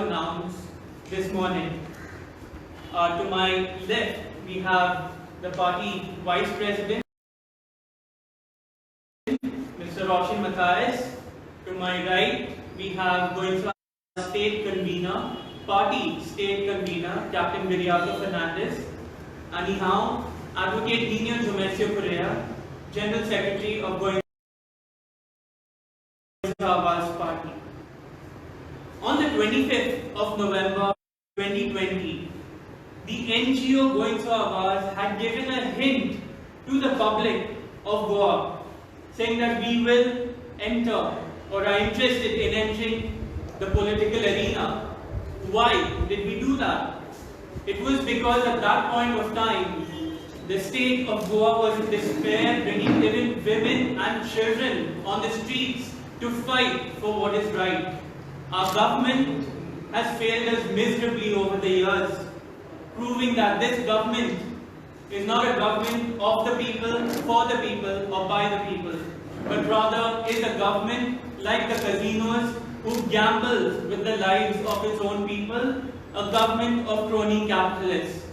announce this morning. To my left, we have the party Vice President, Mr. Roshan Matthias. To my right, we have going to our State Convener, Party State Convener, Captain Viriato Fernandez. Anyhow, Advocate Nino Jomecio Correa, General Secretary of Going to Awaz Party. On the 25th of November 2020, the NGO Going to Awaz had given a hint to the public of Goa, saying that we will enter or are interested in entering the political arena. Why did we do that? It was because at that point of time, the state of Goa was in despair, bringing even women and children on the streets to fight for what is right. Our government has failed us miserably over the years, proving that this government is not a government of the people, for the people, or by the people, but rather is a government like the casinos who gambles with the lives of its own people, a government of crony capitalists.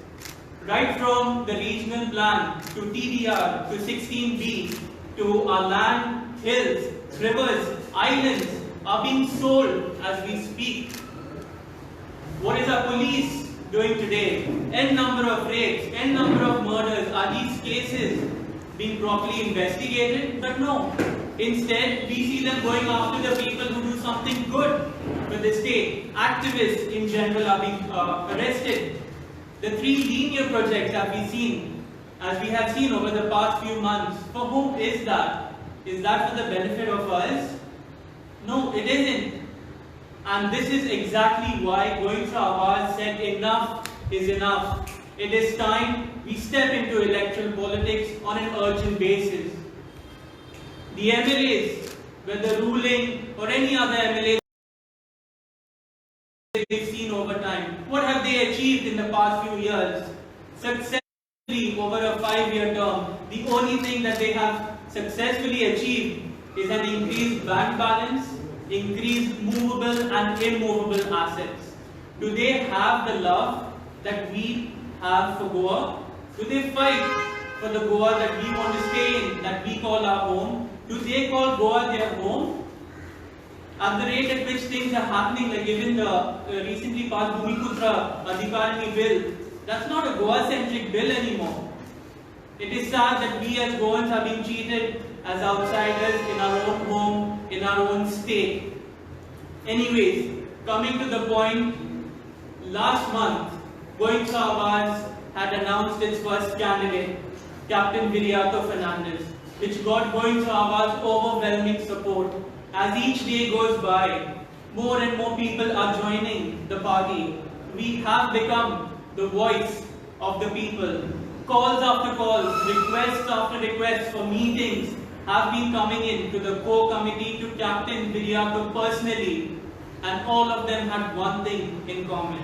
Right from the regional plan to TDR to 16B to our land, hills, rivers, islands are being sold as we speak. What is our police doing today? N number of rapes, N number of murders. Are these cases being properly investigated? But no. Instead, we see them going after the people who do something good for the state. Activists in general are being arrested. The three linear projects that we have seen over the past few months, for whom is that? Is that for the benefit of us? No, it isn't. And this is exactly why Going to Awaz said enough is enough. It is time we step into electoral politics on an urgent basis. The MLAs, whether ruling or any other MLAs we've seen over time, what have they achieved in the past few years? Successfully over a 5-year term, the only thing that they have successfully achieved is an increased bank balance, increased movable and immovable assets. Do they have the love that we have for Goa? Do they fight for the Goa that we want to stay in, that we call our home? Do they call Goa their home? At the rate at which things are happening, like even the recently passed Bhumiputra Adhikarani bill, that's not a Goa-centric bill anymore. It is sad that we as Goans are being treated as outsiders in our own home, in our own state. Anyways, coming to the point, last month, Going to Awaz had announced its first candidate, Captain Viriato Fernandez, which got Going to Awaz overwhelming support. As each day goes by, more and more people are joining the party. We have become the voice of the people. Calls after calls, requests after requests for meetings have been coming in to the core committee, to Captain Viriato personally, and all of them had one thing in common.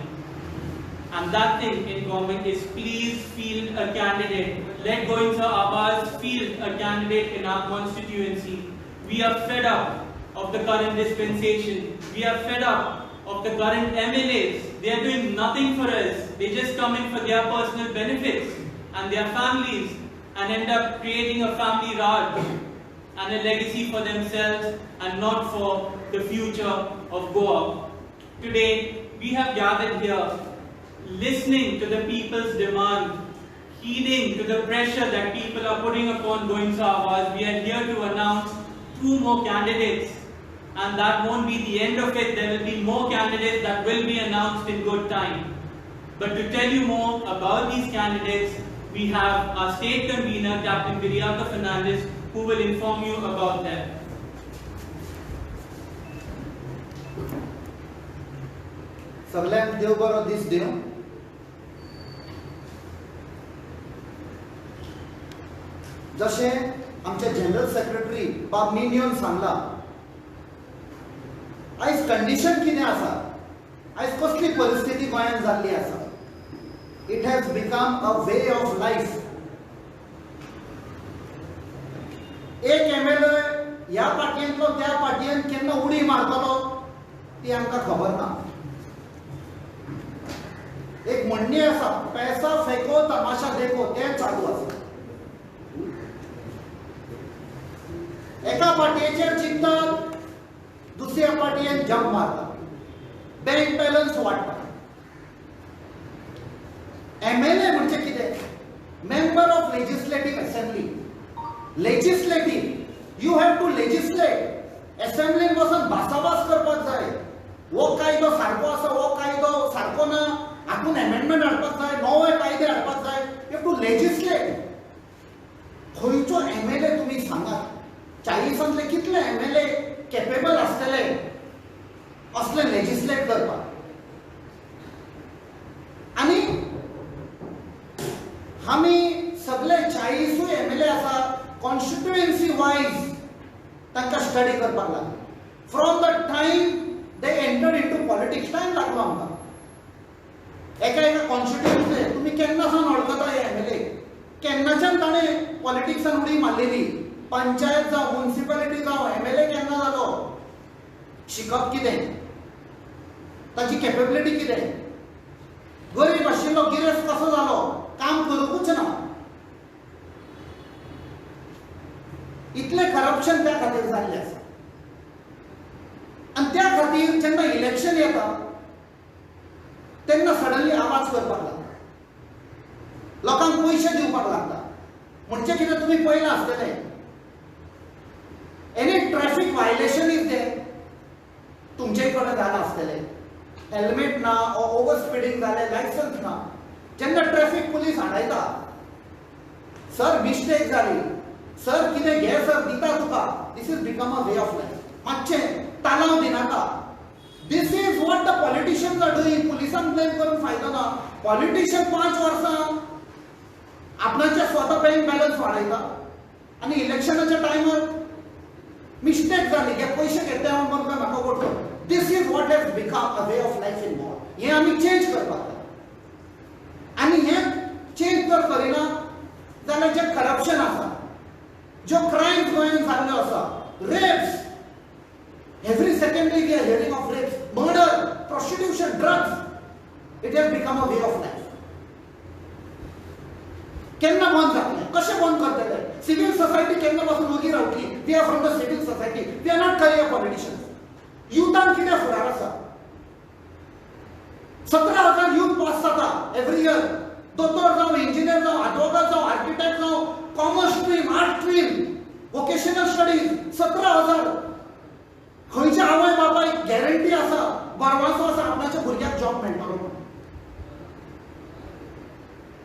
And that thing in common is, please field a candidate. Let Going to Awaz field a candidate in our constituency. We are fed up of the current dispensation. We are fed up of the current MLAs. They are doing nothing for us. They just come in for their personal benefits and their families and end up creating a family Raj and a legacy for themselves and not for the future of Goa. Today, we have gathered here listening to the people's demand, heeding to the pressure that people are putting upon Going to Awaz. We are here to announce 2 more candidates, and that won't be the end of it. There will be more candidates that will be announced in good time. But to tell you more about these candidates, we have our state convener, Captain Viriato Fernandez, who will inform you about them. सगळ्यांक देव बरो दीस दिवं. जशें आमचे general secretary बाब निनियोन सांगला, आयज condition कितें आसा, आयज कसली परिस्थिती गोंयांत जाल्ली आसा. It has become a way of life. एक MLA ह्या पार्टयेंतलो त्या पार्टयेंत केन्ना उडी मारतलो ती आमकां खबर ना. म्हणणे आसा पैसा फेको तमाशा देखो ते चालू आसा. एका पार्टीचेर चिंततात, दुसऱ्या पार्टीन जंप मारतात, बँक बॅलन्स वाडटा. MLA म्हणजे कितें? Member of legislative assembly. Legislative, you have to legislate. असेंब्लीन बसून भासाभास करपाक जाय. वो कायदो सारको आसा, वो कायदो सारको ना, हातून अमेंडमेंट हाडपाक जाय, नवे कायदे हाडपाक जाय. You have to legislate. खंयचो MLA तुमी सांगात, 40 कितले MLA कॅपेबल आसतले असले लेजिस्लेट करपाक? आणि आमी सगळे 40 MLA आसा, कॉन्स्टिट्युएन्सी वायज तांकां स्टडी करपाक लागले. From the time they enter into politics time लागलो आमकां. एका कॉन्स्टिट्युएन्सी तुमी केन्ना सावन वळखता हे MLA? केन्नाच्यान ताणें पॉलिटिक्सान उडी मारलेली. पंचायत जावं, म्युनिसिपालिटी जावं, MLA केन्ना जालो? शिकप कितें? ताची कॅपेबिलिटी कितें? गरीब आशिल्लो गिरेस्त कसो जालो? काम करूंकूच ना. इतले करप्शन त्या खातीर जाल्लें आसा. आनी त्या खातीर जेन्ना इलेक्शन येता तेन्ना सडनली आवाज करपाक लागता, लोकांक पयशे दिवपाक लागता. म्हणजे कितें तुमी पळयलां आसतलें, any traffic violation is there, तुमचे कडेन जालां आसतलें, हेल्मेट ना, ओवर स्पीडिंग जालें, लायसन्स ना. जेन्ना ट्रॅफिक पुलीस हाडयता, सर मिस्टेक जाली, सर कितें घे सर, दिता तुका. This is become a way of life. मातशें तालाव दिनाका. This is what the politicians are doing. पुलिसान ब्लेम करून फायदो ना. पॉलिटिशियन 5 वर्सां आपणाचे स्वता बँक बॅलन्स वाडयता आनी इलेक्शनाच्या टायमार मिस्टेक जाली, घे पयशे घेते हांव म्हणून म्हाका वोट कर. This is what has become a way of life in Goa. हें आमी चेंज करपाक जाय. आनी हें चेंज जर करिना जाल्यार जें करप्शन आसा, ज्यो क्रायम्स गोंयांत जाल्ल्यो आसा, rapes, every second we are hearing of rapes, murder, prostitution, drugs, it has become a way of life. केन्ना बंद जातलें? कशें बंद करतले? सिव्हिल सोसायटी केन्ना पासून उगी रावतली? We are from the civil society. We are not career politicians. युथान कितें फुडार आसा? 17,000 यूथ पास जाता एवरी इयर. दोतोर जावं, इंजिनियर जावं, एडवोकेट जावं, आर्किटेक्ट जावं, commerce stream, art stream, vocational studies, 17,000. खंयच्या आवय बापायक गॅरंटी आसा, बरवासो आसा आपणाच्या भुरग्याक जॉब मेळटलो म्हणून?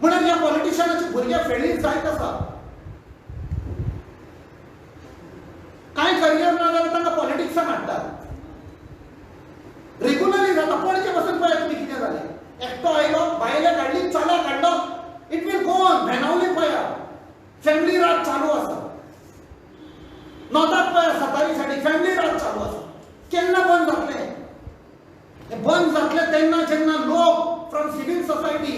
म्हणून ह्या पॉलिटिशियनाचे भुरगे फेडीत जायत आसा. कांय करियर ना जाल्यार तांकां पॉलिटिक्सान हाडटात. रेग्युलरली जाता. पणजे बसून पळया तुमी कितें जालें. एकटो आयलो, बायले काडली, चला काडलो, इट वील गो ऑन. भेनावली पळया, फॅमिली राज चालू आसा. नॉर्थाक पळया, सतारी सायडीक फॅमिली राज चालू आसा. केन्ना बंद जातलें? हें बंद जातलें तेन्ना जेन्ना लोक फ्रॉम सिव्हिल सोसायटी,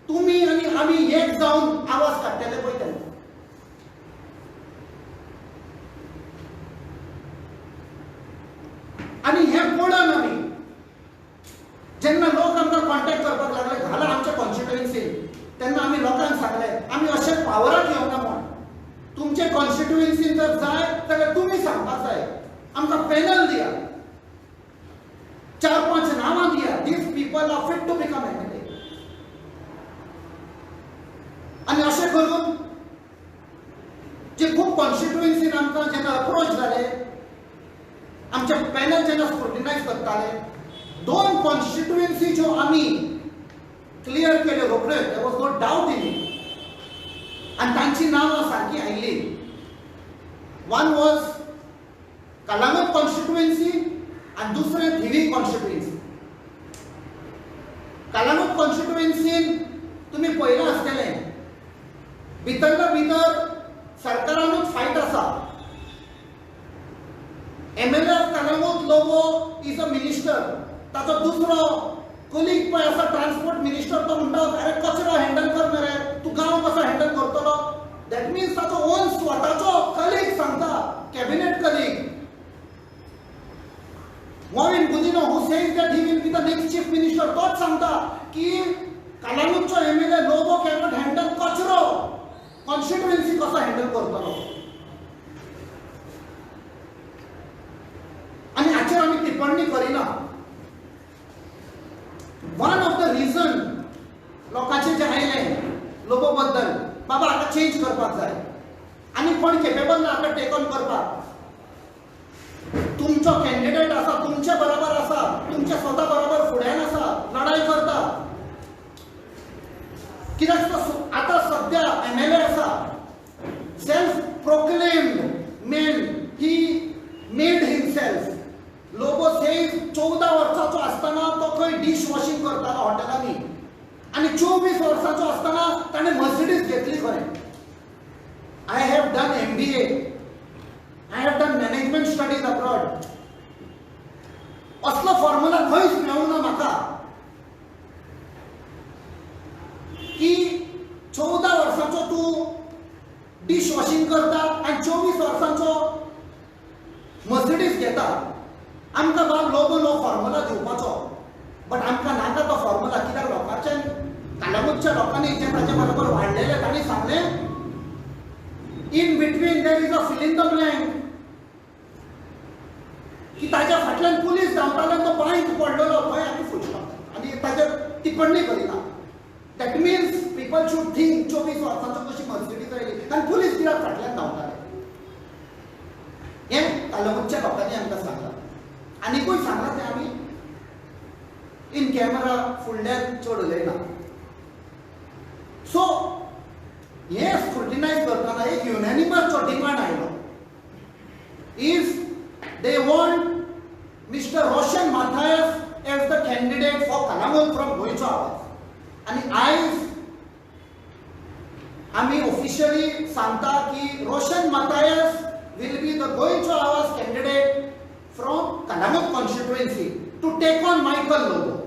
तुमी आनी आमी एक जावन आवाज काडटले पळय तेन्ना. आनी हें पळोवन आमी जेन्ना लोक आमकां कॉन्टॅक्ट करपाक लागले, घाला आमच्या कॉन्स्टिट्युएन्सीन, तेन्ना आमी लोकांक सांगलें, आमी अशें पावराक येवना म्हण. तुमचे कॉन्स्टिट्युएन्सीन जर जाय जाल्यार तुमी सांगपाक जाय, आमकां पॅनल दिया, 4-5 नांवां दिया. These people are fit to become MLA. आनी अशें करून जे खूब कॉन्स्टिट्युएन्सीन आमकां जेन्ना अप्रोच जाले, आमचे पॅनल जेन्ना स्क्रुटिनायज करताले, 2 कॉन्स्टिट्युएन्सी ज्यो आमी क्लियर केल्यो रोखड्योच, there was no doubt in it. आनी तांची नांवां सारकी आयिल्ली. वन वॉज कलांगूट कॉन्स्टिट्युएन्सी आनी दुसरें थिवी कॉन्स्टिट्युएन्सी. कलांगूट कॉन्स्टिट्युएन्सीन तुमी पळयलां आसतलें, भितरल्या भितर सरकारानूच फायट आसा. MLA of Calangute logo is a minister. ताचो दुसरो कोलीग पळय आसा, ट्रान्सपोर्ट मिनिस्टर, तो म्हणटा अरे कचरो हँडल कर मरे, तूं गांव कसो हँडल करतलो? दॅट मिन्स ताचो ओन स्वताचो कलीग सांगता, cabinet colleague Mauvin Godinho, who says that he will be the next chief minister, तोच सांगता की कालांगूटचो एमएलए लोबो कॅनॉट हँडल कचरो कॉन्स्टिट्युएन्सी कसो हँडल करतलो आणि हाचेर आमी टिप्पणी करिना. वन ऑफ द रिझन लोकांचे जे आयले लोबो बद्दल बाबा आतां चेंज करपाक जाय आनी कोण केपेबल ना आतां टेक ऑन करपाक. तुमचो कॅन्डिडेट आसा तुमचे बरोबर आसा तुमचे स्वता बरोबर फुड्यान आसा लढाई करता कित्याक तो आतां सद्या एमएलए आसा self proclaimed man he made himself. Lobo says 14 वर्सांचो आसतना तो खंय डिश वॉशिंग करतालो हॉटेलांनी आनी 24 वर्सांचो आसतना ताणें मर्सिडीज घेतली खरें. I have done MBA. I have done management studies abroad. असलो फॉर्म्युला खंयच मेळूना म्हाका की 14 वर्सांचो तूं डिश वॉशिंग करता आनी 24 वर्सांचो मर्सिडीज घेता. आमकां बाब नो फॉर्म्युला दिवपाचो बट आमकां नाका तो फॉर्म्युला कित्याक लोकांचे कालांगूटच्या लोकांनी जे ताचे बरोबर वाडलेले तांणी सांगलें in between there is a fill in the blank की ताच्या फाटल्यान पुलीस धांवताल्यान तो बांयत पडलेलो खंय आनी फुटलो आनी ताचेर टिप्पणी करिना. That means people should think 24 वर्सांचो कशी मर्सिडीज आयली आनी पुलीस कित्याक फाटल्यान धांवताले. हें कालांगूटच्या लोकांनी आमकां सांगलां आनीकूय सांगलां तें आमी इन कॅमेरा फुडल्यान चड उलयना. सो हे स्क्रुटिनायज करतना एक युनॅनिमस डिमांड आयलो is they want mister Roshan Mathias as the candidate for Calangute from Goencho Avaz. आनी आयज आमी ऑफिशियली सांगता की Roshan Mathias will be the Goencho Avaz candidate from Calangute constituency to take on Michael Lobo.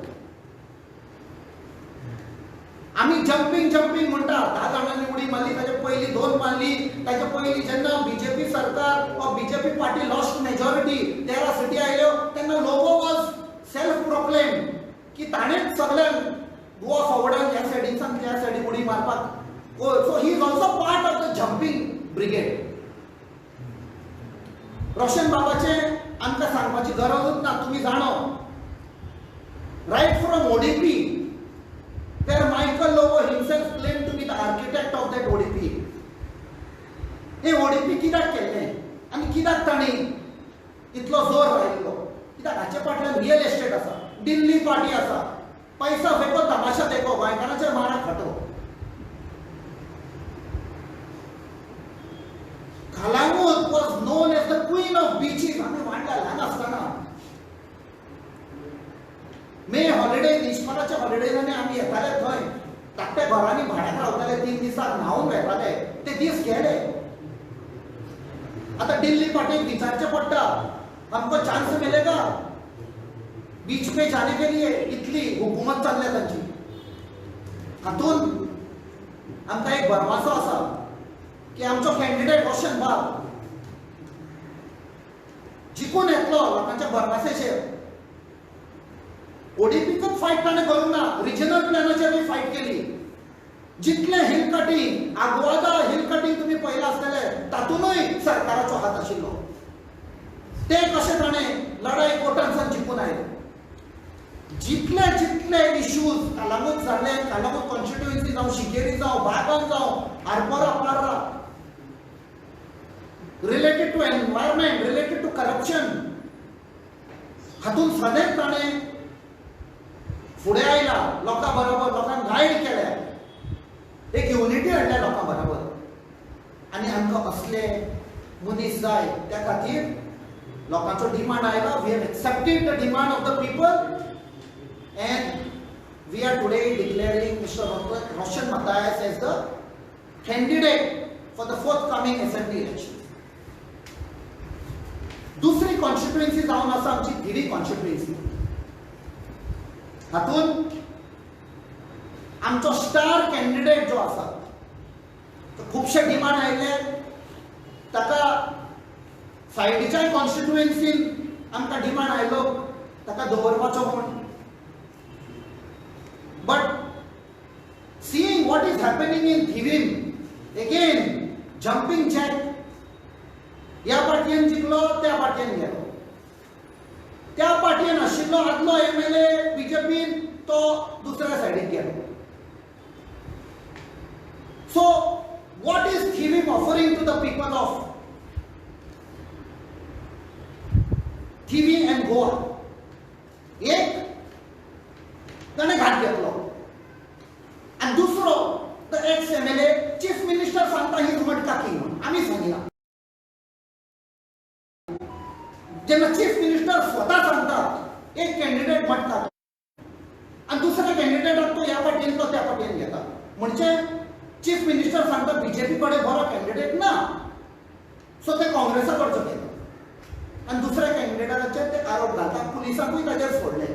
आमी जंपिंग म्हणटा 10 जाणांनी उडी मारली ताचे पयली 2 मारली ताचे पयली जेन्ना बीजेपी सरकार वा BJP party lost majority 13 city आयल्यो तेन्ना लोबो वॉज सेल्फ प्रोक्लेम की ताणेच सगळ्यांक गोवा फॉरवर्डान ह्या सायडीनसान त्या सायडीक उडी मारपाक. So he is also part of the jumping brigade. Roshan बाबाचे आमकां सांगपाची गरजूच ना तुमी जाणो right from ODP where Michael Lobo himself claimed to be the architect of that ODP. हे ODP कित्याक केल्लें आनी कित्याक ताणी इतलो जोर लायिल्लो कित्याक हाचे फाटल्यान रियल एस्टेट आसा दिल्ली पार्टी आसा पैसा फेको तमाशा देखो गोंयकारांचेर मारा खटो. Calangute was known as the queen of beaches. आमी वांडा ल्हान आसतना मे हॉलिडे निश्कालाच्या हॉलिडेजांनी आमी येताले थंय धाकट्या घरांनी भाड्याक रावताले 3 दिसाक न्हांवून वेताले ते दीस गेले. आतां दिल्ली पार्टीक विचारचें पडटा हमको चान्स मिलेगा बीच पे जाने के लिए. इतली हुकूमत चल्ल्या तांची. हातून आमकां एक भरवंसो आसा की आमचो कॅन्डिडेट रोशन बाब जिखून येतलो लोकांच्या भरवंसेचेर. ODPचोच फायट ताणें करूंक ना रिजनल प्लॅनाचेर फायट केली. जितले hill cutting Aguada hill cutting तुमी पळयलां आसतलें तातूंतय सरकाराचो हात आशिल्लो. ते कशें ताणें लढाई कोर्टांसान जिखून आयले. जितले इश्यूज कालांगूट जाल्ले कालांगूट कॉन्स्टिट्युएन्सी जावं शिकेरी जावं बागान जावं Arpora Parra related to environment related to corruption हातूंत सदैव ताणें फुडें आयला लोकां बरोबर लोकांक गायड केल्या एक युनिटी हाडल्या लोकां बरोबर आनी आमकां असले मनीस जाय त्या खातीर लोकांचो डिमांड आयला. We have accepted the demand of the people and we are today declaring mister Roshan Mathias as the candidate for the forthcoming assembly election. दुसरी कॉन्स्टिट्युएन्सी जावन आसा आमची धिरी कॉन्स्टिट्युएन्सी. हातून आमचो स्टार कॅन्डिडेट जो आसा खुबशे डिमांड आयिल्ले ताका सायडीच्या कॉन्स्टिट्युएन्सीन आमकां डिमांड आयलो ताका दवरपाचो म्हूण. But happening in Thivim? Again, jumping jack. या पार्टीन जिंकलो त्या पार्टीन गेलो. त्या पार्टीन आशिल्लो आदलो MLA बीजेपीन तो दुसऱ्या साइडीक गेलो. So, what is Thivim offering to the people of Thivim and Goa? एक ताणे घाट घेतलो आणि दुसरो the x MLA chief minister सांगता ही मटका की आम्ही सांगिना. जेव्हा चीफ मिनिस्टर स्वतः सांगतात एक कॅन्डिडेट म्हणतात आणि दुसरा कॅन्डिडेट तो या पार्टीन तो त्या पार्टीन घेतात. म्हणजे चीफ मिनिस्टर सांगतात बीजेपी कडे बरो कॅन्डिडेट ना, सो ते काँग्रेसाकडचो घेतात आणि दुसऱ्या कॅन्डिडेटाचे ते आरोप घालतात. पुलिसांकूय ताजेर सोडले.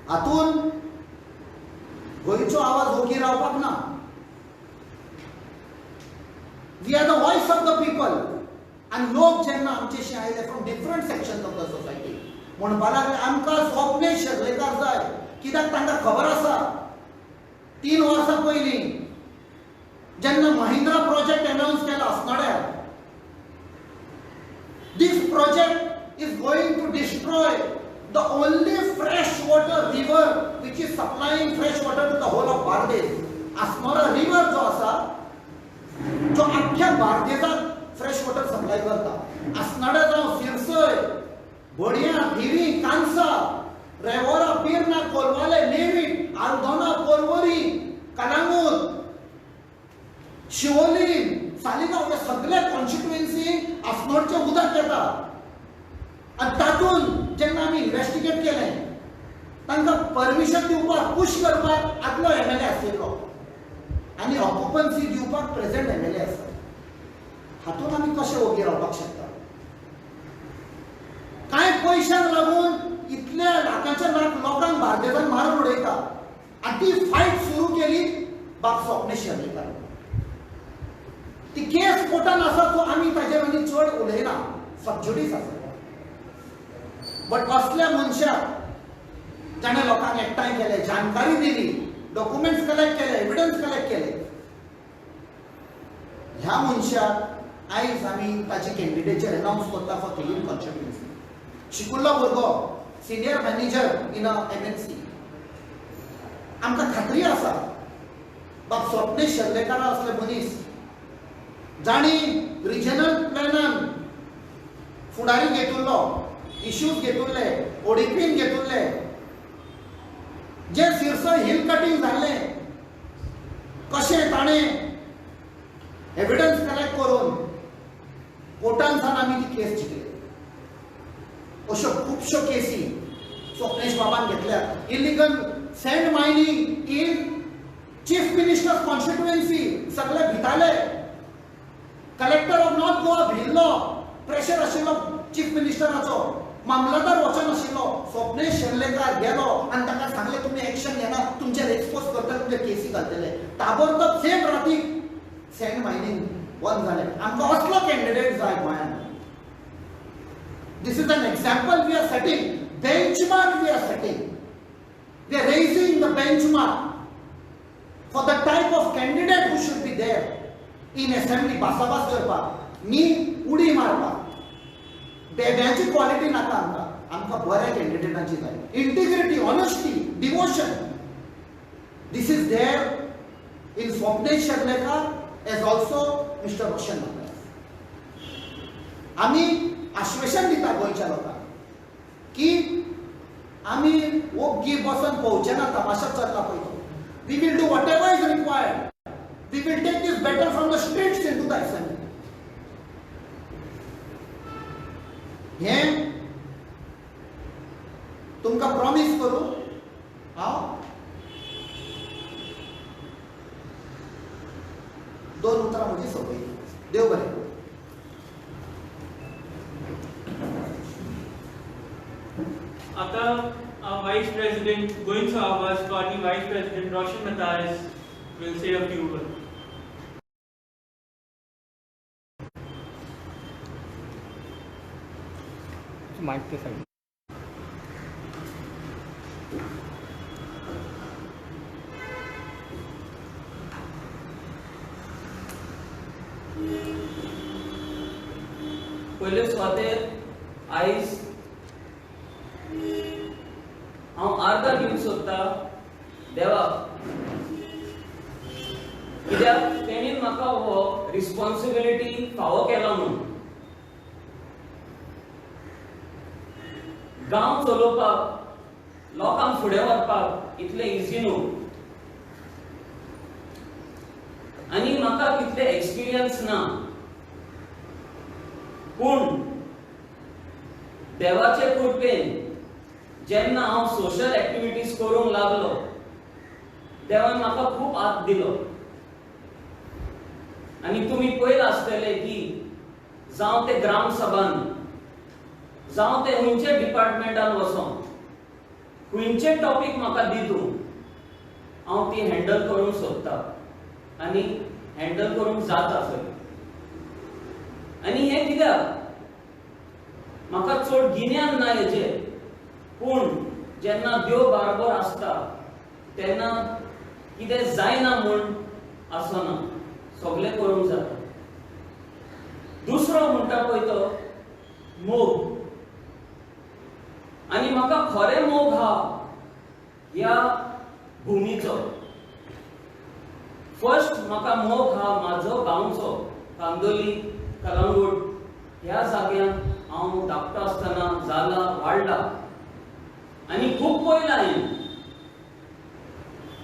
हातून गोंयचो आवाज ओगी रावपाक ना. We are the voice of the people. आणि लोक जेन्ना आमचेशी आयले from different sections of the society म्हणपाक लागले आमकां स्वप्नेश शेर्लेकार जाय. कित्याक तांकां खबर आसा 3 वर्सां पयलीं जेन्ना महिंद्रा प्रोजेक्ट अनाउन्स केला असनोड्यार, this project is going to destroy the only freshwater river which is supplying fresh water to the whole of Bardesh. Asnora river जो आसा जो अख्ख्या बार्देशाक फ्रेश वॉटर सप्लाय करता. असनाडा जावं सिरसय, बोडया, थिवी, कांसा, रेवोरा, पिर्ना, कोलवाले, नेवी, आल्दोना, पोरवोरी, कलांगूट, शिवोली, सालिगांव हे सगळे कॉन्स्टिट्युएन्सी असनोडचे उदक येता. आणि तातून जेन्ना आमी इन्व्हेस्टिगेट केलें तांकां परमिशन दिवपाक पुश करपाक आदलो MLA आशिल्लो आनी ऑक्युपन्सी दिवपाक प्रेझेंट MLA आसा. हातून आमी कशें ओगी रावपाक शकता? कांय पयशांक लागून इतल्या लाखांच्या लोकांक बार्देशांत मारून उडयता आनी ती फायट सुरू केली बाब स्वप्नेश शेर्लेकार. ती केस कोर्टान आसा तो आमी ताजेर आनी चड उलयना, सबज्युडीस आसा. बट असल्या मनशाक जाणें लोकांक एकठांय केले, जानकारी दिली, डॉक्युमेंट्स कलेक्ट केले, एविडन्स कलेक्ट केले, ह्या मनशाक आयज आमी ताची कॅन्डिडेचर अनाउन्स करता फॉर थिवीम कॉन्स्टिट्युएन्सी. शिकुल्लो भुरगो, senior manager in a MNC. आमकां खात्री आसा बाब स्वप्नेश शेर्लेकार असले मनीस जाणी रिजनल प्लॅनान फुडारी घेतिल्लो, इश्यूज घेतिल्ले, ओडीपीन घेतिल्ले, जे सिरसय हिल कटिंग जाल्लें कशें ताणें एविडन्स कलेक्ट करून कोर्टान सावन आमी ती केस जिखली. अश्यो खुबश्यो केसी स्वप्नेश बाबान घेतल्यात. Illegal sand mining in chief minister constituency सगळे भिताले. कलेक्टर ऑफ नॉर्थ गोवा भिल्लो, प्रेशर आशिल्लो चीफ मिनिस्टराचो. मामलादार वचन आशिल्लो. स्वप्नेश शेर्लेकार गेलो आनी ताका सांगलें तुमी एक्शन घेना, तुमचेर एक्सपोज करतले, तुमचे केसी घालतले. ताबडतोब सेम रातीक सँड मायनिंग बंद जालें. आमकां असलो कॅन्डिडेट जाय गोंयांत. This is an example we are setting, benchmark we are setting. We are raising the benchmark for the type of candidate who should be there in assembly. बासाबास करपाक नी उडी मारपाक बेब्याची क्वालिटी नाका आमकां. आमकां बऱ्या कॅन्डिडेटांची जाय. Integrity, honesty, devotion. This is there in Swapnesh Shearlekar as also Mr. Roshan Nagar. आमी आश्वासन दिता गोंयच्या लोकांक की आमी ओग्गी बसून पळोवचे ना तमाशा चल्ला पळय तो. We will do whatever is required. We will take this battle from the streets into the assembly. हे तुमकां प्रॉमिस करू हांव 2 उतरां म्हजी सोंपयली. देव बरें. After our Vice President, going to our party Vice President Roshan Matthias will say a few words. Mic के side. पयले सुवातेर आयज हांव आर्गां दिवंक सोदता देवाक, कित्याक तेणी म्हाका हो रिस्पॉन्सिबिलिटी फावो केला म्हणून. गांव चलोवपाक, लोकांक फुडें व्हरपाक इतलें इझी न्हू, आनी म्हाका तितले एक्सपिरियन्स ना. पूण देवाचे कृपेन जेन्ना हांव सोशल एक्टिविटीज करूंक लागलो, देवान म्हाका खूब हात दिलो. आनी तुमी पळयलां आसतले की जावं ते ग्राम सभान, जावं ते खंयचे डिपार्टमेंटान वचोन खंयचे टॉपिक म्हाका दितूं, हांव ती हँडल करूंक सोदतां आनी हँडल करूंक जाता खंय. आनी हें कित्याक म्हाका चड गिन्यान ना हेजेर, पूण जेन्ना देव बरोबर आसता तेन्ना कितें जायना म्हूण आसना, सगळें करूंक जाता. दुसरो म्हणटा पळय तो मोग, आनी म्हाका खरें मोग हा ह्या भुमीचो. फर्स्ट म्हाका मोग हा म्हाजो गांवचो, कांदोली, कलंगूट ह्या जाग्यान हांव धाकटो आसतना जाला वाडला. आनी खूब पयलां हांवें.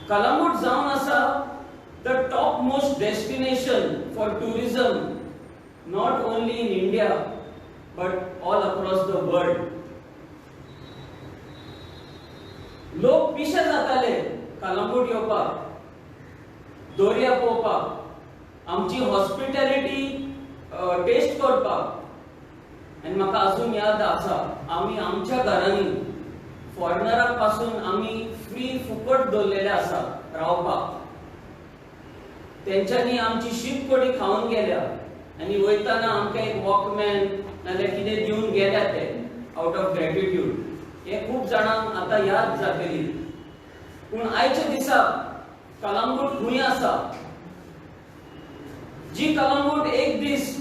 कलंगूट जावन आसा the top most destination for tourism, not only in India but all across the world. लोक पिशे जाताले कलंगूट येवपाक, दर्या पळोवपाक, आमची हॉस्पिटॅलिटी टेस्ट करपाक. आनी म्हाका अजून याद आसा, आमी आमच्या घरांनी फॉरेनराक पासून आमी फ्री फुकट दवरलेले आसा रावपाक. तेंच्यांनी आमची शीत कडी खावन गेल्या आनी वयताना आमकां एक वॉकमॅन नाल्यार कितें दिवन गेल्या ते आउट ऑफ ग्रॅटिट्यूड. हे खूब जाणांक आतां याद जातली. पूण आयच्या दिसाक कलंगूट खंय आसा, जी कलंगूट एक दीस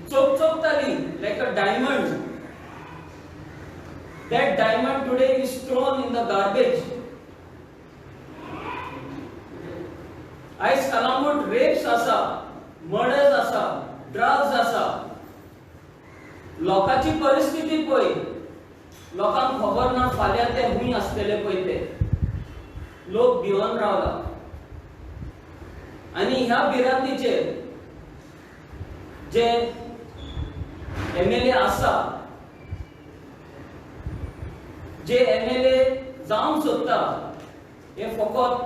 चकचकताली like a diamond, that diamond today is thrown in the garbage. आयज कलंगूट रेप्स आसा, मर्डर्स आसा, ड्रग्स आसा. लोकांची परिस्थिती पळय, लोकांक खबर ना फाल्यां ते खूंय आसतले पळय ते. लोक भिवन रावला. आनी ह्या भिरांतीचेर जे MLA आसा, जे MLA जावंक सोदता, हे फकत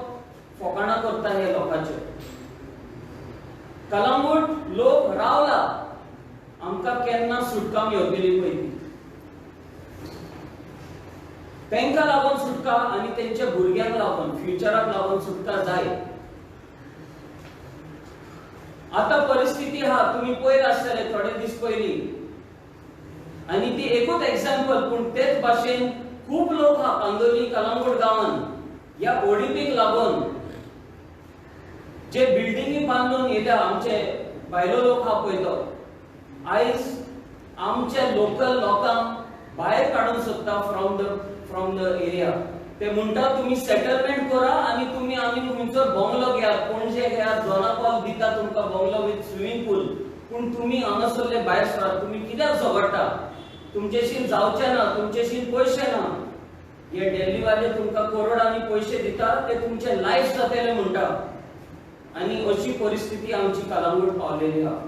फकाणां करता हे लोकांचे. कलंगूट लोक रावला, आमकां केन्ना सुटका मेळटली पळय ती. तांकां लागून सुटका आनी तेंच्या भुरग्यांक लागून, फ्युचराक लागून सुटका जाय. आतां परिस्थिती हा, तुमी पळयला आसतले थोडे दीस पयलीं, आनी ती एकूच एग्जाम्पल, पूण तेच भाशेन खूब लोक हा कांदोली, कलंगूट गांवान ह्या ओडीपीक लागून जे बिल्डिंगी बांदून येयल्या आमचे भायलो लोक हा पळय तो, आयज आमच्या लोकल लोकांक भायर काडूंक सोदता फ्रॉम द एरिया. ते म्हणटा तुमी सेटलमेंट करा आनी तुमी आमी तुमचो बंगलो घेयात, पणजे घेयात, जोनापाल दिता तुमकां बंगलो विथ स्विमींग पूल. पूण तुमी हांगासरले भायर सरात, तुमी कित्याक झगडटा? तुमचेशीं जावचें ना, तुमचेशीं पयशे ना. हे दिल्लीवाले तुमकां करोडांनी पयशे दितात, ते तुमचे लायफ जातले म्हणटा. आनी अशी परिस्थिती आमची कलंगूट पावलेली आहा.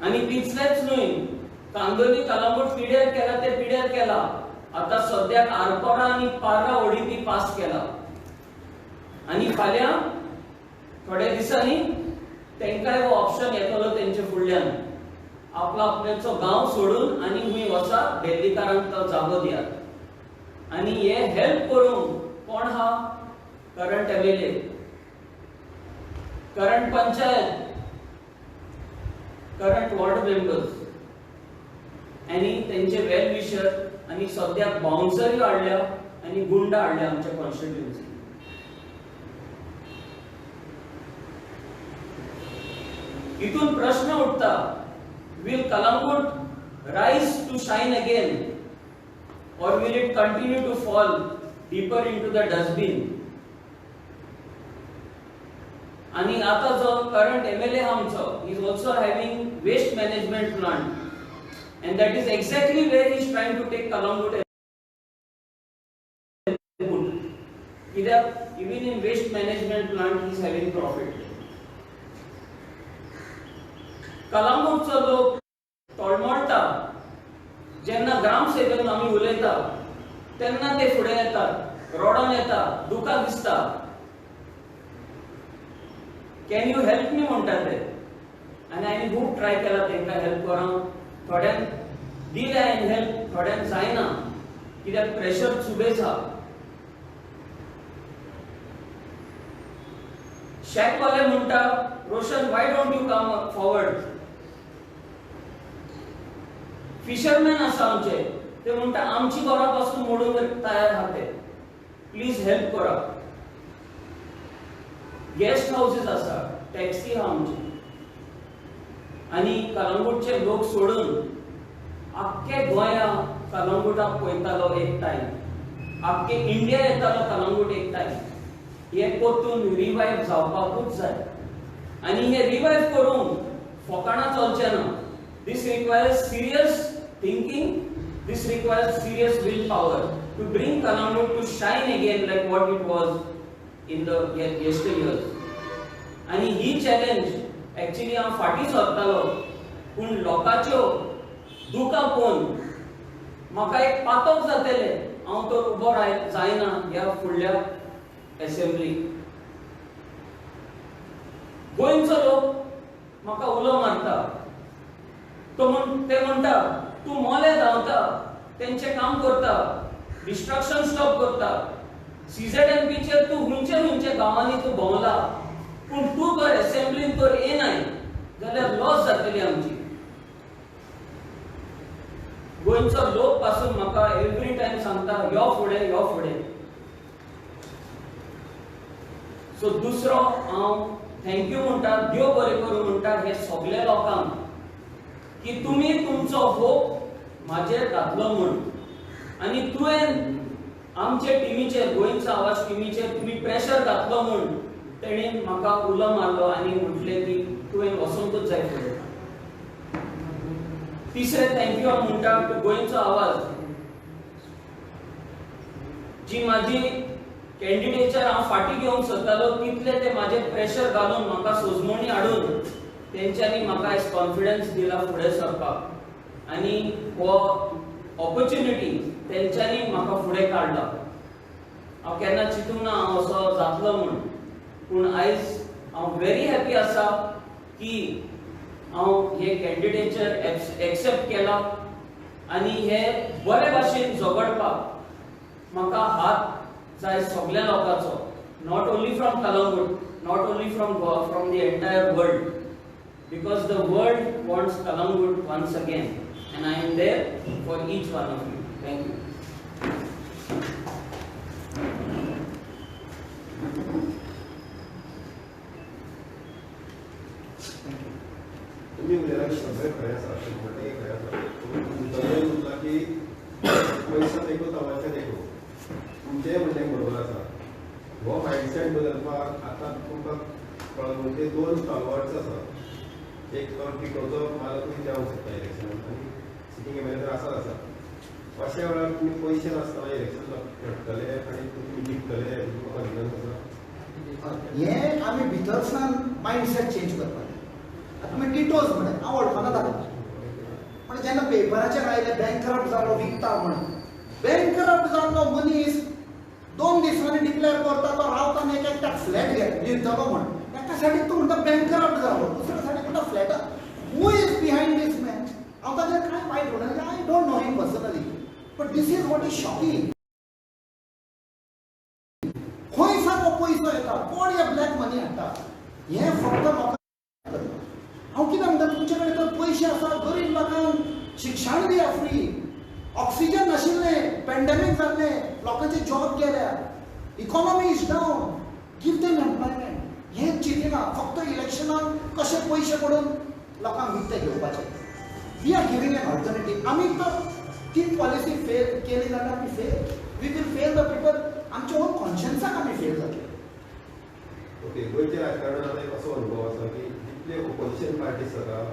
आनी तितलेंच न्हय, कांदोली कलंगूट पिड्यार केला ते पिड्यार केला. आतां सद्याक आरपोरा आनी पार्रा ओडीपी पास केला. आनी फाल्यां थोड्या दिसांनी तांकांय हो ऑप्शन येतलो तेंचे फुडल्यान, आपलो आपल्याचो गांव सोडून आनी खंय वचा, दिल्लीकारांक तो जागो दियात. आनी हे हेल्प करूंक कोण हा? Current MLA, current panchayat, current ward members आनी तेंचे वेल विशर. आनी सद्याक बाउन्सरी हाडल्या आनी गुंडा हाडल्या आमच्या कॉन्स्टिट्युएन्सी. हितून प्रश्न उठता, will Calangute rise to shine again or will it continue to fall deeper into the dustbin? आणि आता जो current MLA आमचो is also having waste management plant and that is exactly where he is trying to take Kalangut. Even in waste management plant he is having profit. कलंगूटचो लोक तळमळटा जेन्ना ग्रामसेवक आमी उलयता तेन्ना ते फुडें येतात, रोडोन येता, दुखां दिसता, कॅन यू हेल्प मी म्हणटा ते. आनी हांवें खूब ट्राय केला तांकां हेल्प करूंक. थोड्यांक दिलें हांवें हेल्प, थोड्यांक जायना कित्याक प्रेशर सुबेज आहा. शेकवाले म्हणटा, Roshan why don't you come forward. Fisherman आसा आमचे, ते म्हणटा आमची घरा पासून मोडून तयार आहा ते, प्लीज हेल्प करा. गेस्ट हाऊसेस आसा, टॅक्सी आहा आमची. आनी कलंगूटचे लोक सोडून आख्खे गोंया कलंगूटाक पळयतालो एक टायम, आख्खे इंडिया येतालो कलंगूट एक टायम. हे परतून रिवायव जावपाकूच जाय आनी हे रिवायव करूंक फकाणां चलचें ना. This requires serious thinking, this requires serious willpower to bring Kalangut to shine again like what it was in the yesteryears. And he challenge actually हांव फाटीं सरतालो पूण लोकांच्यो दुखां पळोवन म्हाका एक पातक जातलें, हांव तर उबो जायना ह्या फुडल्या असेंब्लीक. गोंयचो लोक म्हाका उलो मारता, ते म्हणटा तू मोले धांवता, तेंचे काम करता, डिस्ट्रक्शन स्टॉप करता, सीझेडएमपीचेर तू हुंचे गांवांनी तू भोंवला, पूण तू जर असेंब्लीन तर येनाय जाल्यार लॉस जातली आमची. गोंयचो लोक पासून म्हाका एवरी टायम सांगता यो फुडें यो फुडें. सो दुसरो हांव थँक्यू म्हणटा, देव बरें करूं म्हणटा हे सगळे लोकांक की तुम्ही तुमचो होप म्हाजेर घातलो म्हूण. आनी तुवें आमचे टिमीचेर, गोंयचो आवाज टिमीचेर तुमी प्रेशर घातलो म्हूण तेणेन म्हाका उलो मारलो आनी म्हटलें की तुवें वचोंकूच जाय फुडें. तिसरें थँक्यू हांव म्हणटा टू गोंयचो आवाज, जी म्हाजी कॅन्डिडेचर हांव फाटीं घेवंक सोदतालो तितले ते म्हाजेर प्रेशर घालून म्हाका सोजमणी हाडून तेंच्यांनी म्हाका आयज कॉन्फिडन्स दिला फुडें सरपाक आनी हो ऑपॉर्च्युनिटी तेंच्यांनी म्हाका फुडें काडला. हांव केन्ना चिंतूंक ना हांव असो जातलो म्हूण, पूण आयज हांव व्हेरी हॅपी आसा की हांव हे कॅन्डिडेचर एक्सेप्ट केला आनी हे बरे भाशेन झगडपाक म्हाका हात जाय सगळ्या लोकांचो, not only from Calangute, not only from the entire world. Because the world wants Kalangut once again, and I am there for each one of you. Thank you. तुम्ही उद्याला सगळे खरे आसा, शंभर खरे आसा. तुम्ही म्हणला की पयसा देखो तमाशा देखो, तुमचें म्हणणें बरोबर आसा. हो मायंडसेट बदलपाक आतां तुमकां कळंगूटचे 2 स्टॉलवर्ड्स आसा. एक तो टिकोचो मालकूय जावंक शकता इलेक्शनांत आनी सिटींग एमएलए तर आसा. अशा वेळार तुमी पयशे नासतना इलेक्शन लढतले आनी तुमी जिखतले तुमकां कॉन्फिडन्स आसा. हे आमी भितरसान मायंडसेट चेंज करपाक. तुमी टिटोज म्हणे हांव वळखना जालो, पण जेन्ना पेपराचेर आयलें बँकरप्ट जालो विकता म्हणून, बँकरप्ट जाल्लो मनीस 2 दिसांनी डिक्लेअर करता तो रावताना एकट्याक फ्लॅट दितलो म्हण. एका सायडीक तूं म्हणटा बँकरप्ट जालो, दुसऱ्या सायडीक म्हणटा flat. Who is behind this man? हांव ताचेर कांय वायट म्हणना, I don't know him personally, but this is what is shocking. खंय सारको पयसो येता, कोण हे ब्लॅक मनी हाडटा, हें फक्त लोकांक. हांव कितें म्हणटा, तुमचे कडेन तर पयशे आसा, गरीब लोकांक शिक्षण दिया फ्री, ऑक्सिजन नाशिल्लें, पॅन्डेमीक जाल्लें, लोकांचे जॉब गेल्या, economy is down, give them employment. हें चिंतिना फक्त इलेक्शनाक कशे पयशे पडून लोकांक विकते घेवपाचे. We are giving an alternative. आमी तर ती पॉलिसी फेल केली जाल्यार आमी fail. We will fail the people. आमच्या ओन कॉन्शियन्साक आमी फेल जातले. ओके, गोंयच्या राजकारणात आता एक असो अनुभव आसा की जितले ऑपोजिशन पार्टीज आसा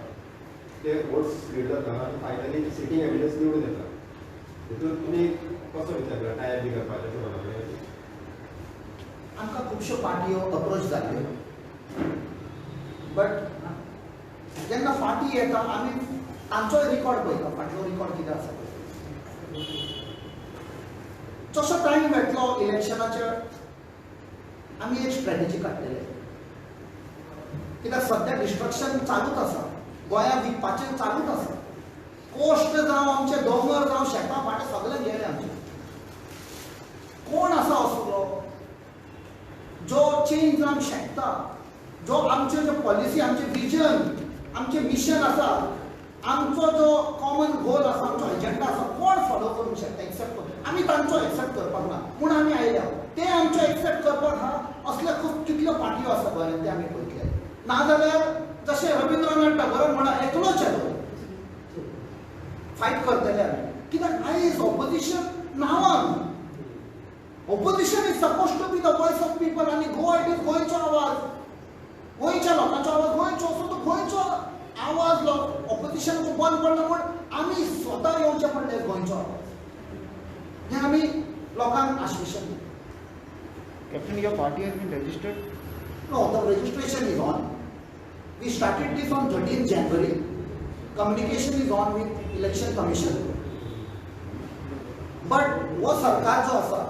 ते वोट्स स्प्लीट जाता आनी फायनली सिटींग एमएलएस निवडून येता. तितून तुमी कसो विचार केला टायप बी करपाचें कोणाकडे? आमकां खुबश्यो पार्टयो अप्रोच जाल्यो, बट जेन्ना पार्टी येता आमी तांचोय रिकॉर्ड पळयता, फाटलो रिकॉर्ड कितें आसा तो. जसो टायम वेतलो इलेक्शनाचे आमी एक स्ट्रॅटेजी काडलेले. कित्याक सद्या डिस्ट्रक्शन चालूच आसा, गोंयांत विकपाचें चालूच आसा. कोस्ट जावं आमचे दोंगर जावं शेतां फाटें सगळें गेले आमचे. कोण आसा असलो जो चेंज जावंक शकता, जो आमचे जो पॉलिसी, आमचे विजन, आमचे मिशन आसा, आमचो जो कॉमन गोल आसा, आमचो एजेंडा आसा, कोण फॉलो करूंक शकता? एक्सेप्ट करता आमी तांचो एक्सेप्ट करपाक ना, पूण आमी आयल्या ते आमचो एक्सेप्ट करपाक हा असले खूब कितल्यो पार्टयो आसा गोंयांत ते आमी पळयतले. नाजाल्यार जशें रविंद्रनाथ टागोरान म्हणा एकलो चलो फायट करतले आमी. कित्याक आयज ऑपोजिशन नांवान. Opposition is suppose to be the voice of people आनी गोवा इट इज गोंयचो आवाज, गोंयच्या लोकांचो आवाज. गोंयचो असो तो गोंयचो आवाज ऑपोजिशनाचो बंद पडना, पूण आमी स्वता येवचे पडले गोंयचो आवाज. हें आमी लोकांक आश्वासन दिता. Captain, your party has been registered? No, the registration is on. We started this on 13th January. Communication is on with Election Commission. But what Sarkar jo asa,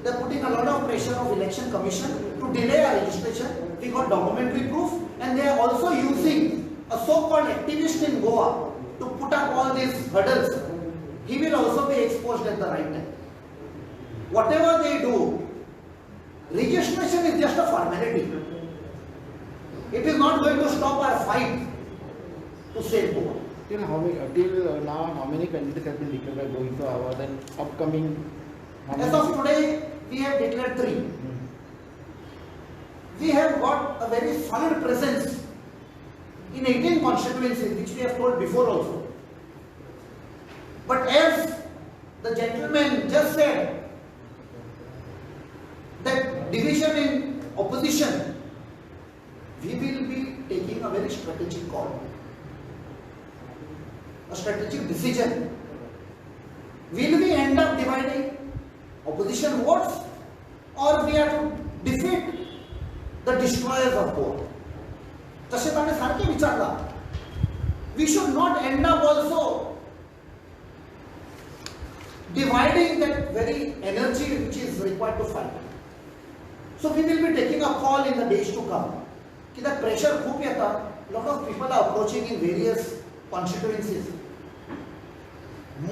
they're putting a lot of pressure of Election Commission to delay our registration. We got documentary proof, and they are also using a so-called activist in Goa to put up all these hurdles. He will also be exposed at the right time. Whatever they do, registration is just a formality. It is not going to stop our fight to save Goa. Till now, how many candidates have been declared by Gointo Awad and upcoming? As of today, we have declared 3. We have got a very solid presence in 18 constituencies, which we have told before also. But as the gentleman just said, that division in opposition, we will be taking a very strategic call, a strategic decision. Will we end up dividing opposition votes, or we are to defeat the destroyers of Goa? तशें ताणें सारकें विचारलां. We should not end up also dividing that very energy which is required to fight. So we will be taking a call in the days to come. That pressure खूप येता. Lot of people are approaching in various constituencies.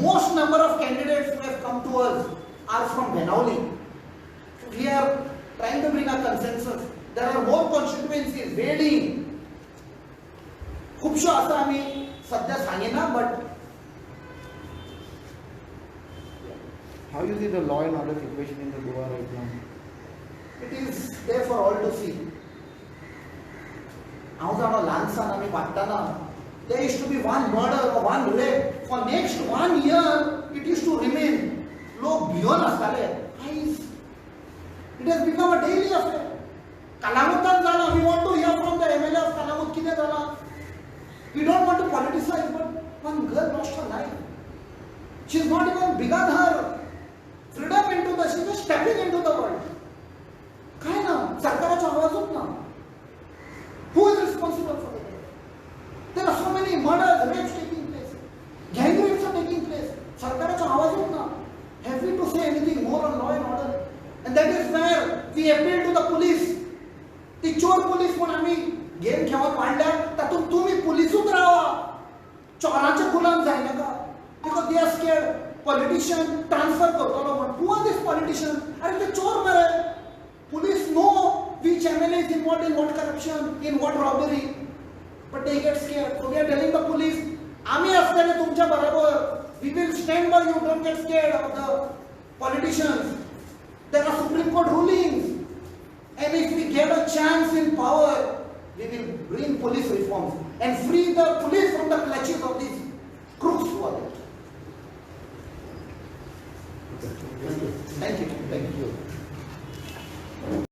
Most number of candidates who have come to us are from Benauli. We are trying to bring a consensus. There are more constituencies waiting. खूपशो आसा आमी सध्या सांगिना, but How you see the law and order situation in the Goa right now? it is there for all to see. हांव जाणा ल्हानसान आमी वाडटना there used to be one murder or one rape. For next 1 year it used to remain. लोक भियोन आसताले. Guys, it has become a daily affair. Kalamutan जाला. We want to hear from the MLA of Kalamut कितें जाला. We don't want to politicize, but one girl lost her life. She's not even begun her freedom into the, she's just stepping into the world. काय ना, सरकाराचा आवाजच ना. Who is responsible for it? There are so many murders, rapes taking place. Gang rapes are taking place. सरकाराचा आवाजच ना. Have we to say anything more on law and order? And that is where we appeal to the police. ती चोर police म्हणून आम्ही game खेळत वाढल्या, तातूंत तुम्ही पुलिसूच राहा. चोराचे गुलाम जाय नाका. Because they are scared. Politician transfer करतलो म्हण. Who are these politicians? अरे ते चोर मरे. Police know which MLA is involved in what corruption, in what robbery, but they get scared. So we are telling the police, आम्ही असताना तुमच्या बरोबर. We will stand by you. Don't get scared of the politicians. There are Supreme Court rulings, and if we get a chance in power, we will bring police reforms and free the police from the clutches of these crooks who are there. Thank you. Thank you. Thank you.